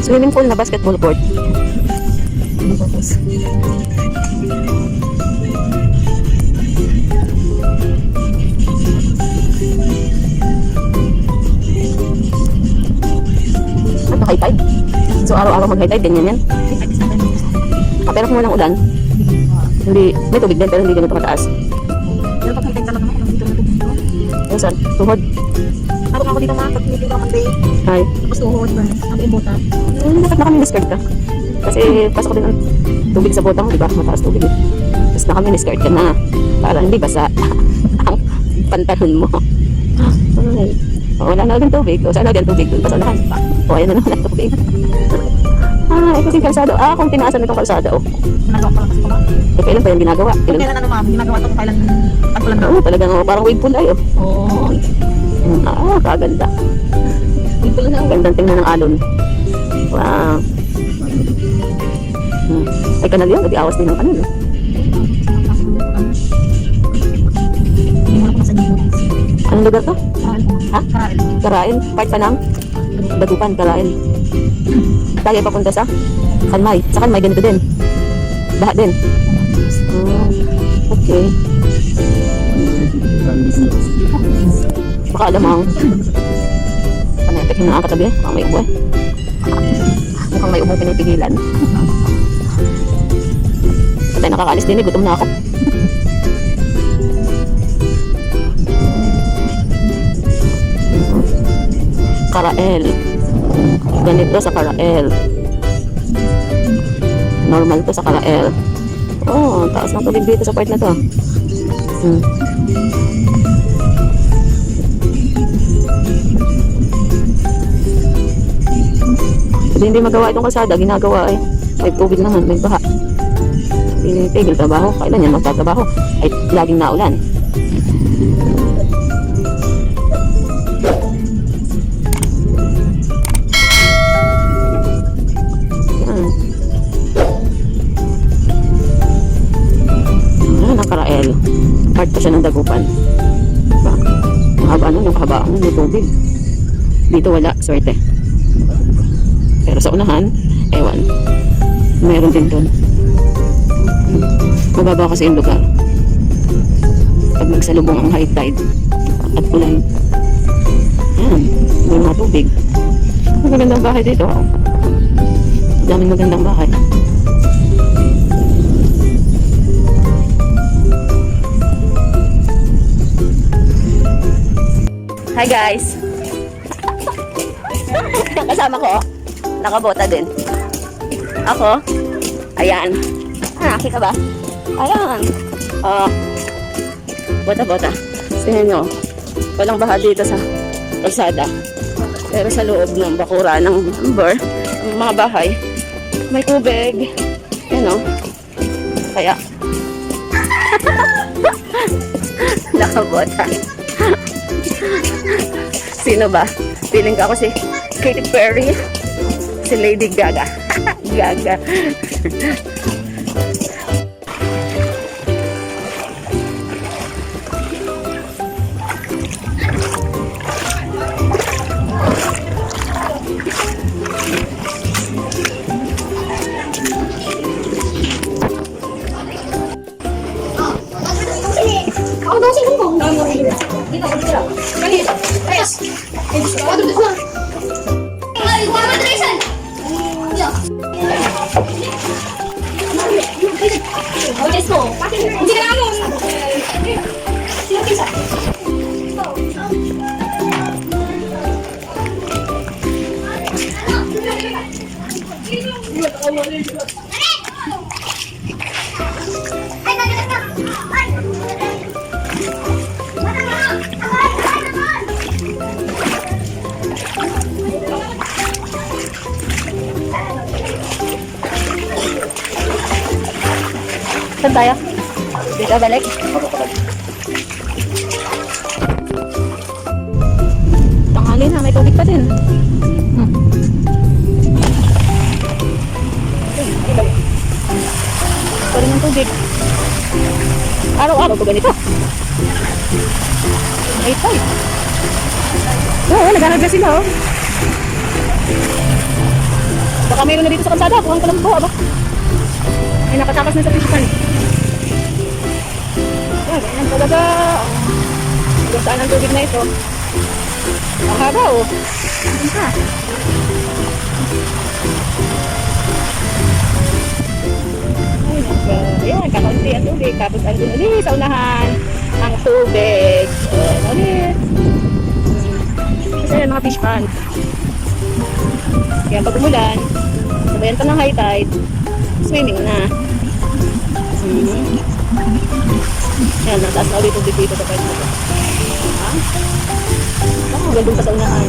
Swimming pool na basketball court. Tapos. Ano, high tide? So, araw-araw mag-high tide, ganyan yan. Pero kung walang ulan, hindi, may tubig din, pero hindi ganito mataas. Pero pag high tide talaga naman, dito na dito. Yung saan? Tuhod. Parang ako dito na, pag dito ako mag-day. Ay. Tapos tuhod ba? Ang imbota. Dapat naka-miniskirt ka. Kasi pasok din ang tubig sa bota mo, diba? Mataas tubig eh. Tapos naka-miniskirt ka na. Para hindi basa ang pantalon mo. Ay. O, wala na ulit tubig. O, saan na ulit tubig? Doon pa sa unahan. O, ayan na naman ang tubig. Ito si kalsada. Kung tinaasan itong kalsada, oh. Ginagawa ko lang kasi ko. Eh, kailan pa yan ginagawa? Kailan ano ma'am, ginagawa ito kailan pagpulan daw. Oo, talagang parang wave pool ay, oh. Oo. Kaganda. Pagpulan daw. Gandang tingnan ng alon. Wow. Ay, kanal yun. Nag-iawas din ng kanal. Hindi mo na sa dito. Anong lugar to? Ha? Karail. Karain? Part pa ng Dagupan, Karain. Tayo papunta sa Kanmay. Sa Kanmay, ganito din. Baha din. Oh, okay. Baka alam ang panetek yung nakakatabi. Mukhang may ubo eh. Mukhang may ubong pinipigilan. Patay nakakaalis din eh. Gutom na ako. Karael. Ganito sa Karael. Normal to sa Karael. Oh, taas ng tubig dito sa part na to. Hindi magawa itong kalsada, ginagawa ay may tubig naman, may baha. Pinipigil trabaho, kailan yan magtatrabaho? Ay laging naulan. Karael. Part pa siya ng Dagupan. Diba? Mahaba nun, yung kahabaan nun, may tubig. Dito wala, swerte. Pero sa unahan, ewan. Meron din dun. Mababa kasi yung lugar. Pag nagsalubong ang high tide at ulan. Yan, may mga tubig. Magandang bahay dito. Daming magandang bahay. Hi guys! Kasama ko, nakabota din. Ako, ayan. Nakita ba? Ayan. Bota-bota. Tingnan nyo, walang baha dito sa kalsada. Pero sa loob ng bakura ng Amber, ang mga bahay, may tubig. Yan o. Kaya, nakabota. Sino ba? Feeling ko ako si Katy Perry, si Lady Gaga. Gaga. Saan tayo? Dito balik? Tanghali na, may tubig pa din. Pa rin ang tubig. Araw-araw ko ganito. Ay, tayo. Oo, nag-anaga sila, oh. Baka mayroon na dito sa kalsada. Kuhan ka lang po, aba. Ay, nakatakas na sa fishpan. Yan, ganyan talaga. Kung saan ang tubig na ito. Ang haba, oh. Ayun ka. Ay, naka. Ayan, kakaunti ang tubig. Tapos andun ulit sa unahan ang tubig. Ayan, ulit. Kasi yan, mga fish pond. Kaya pag umulan, sabayan pa ng high tide, swimming na. Yan, nataas na ulit tubig dito sa pwede. Ah, gandun pa sa unahan.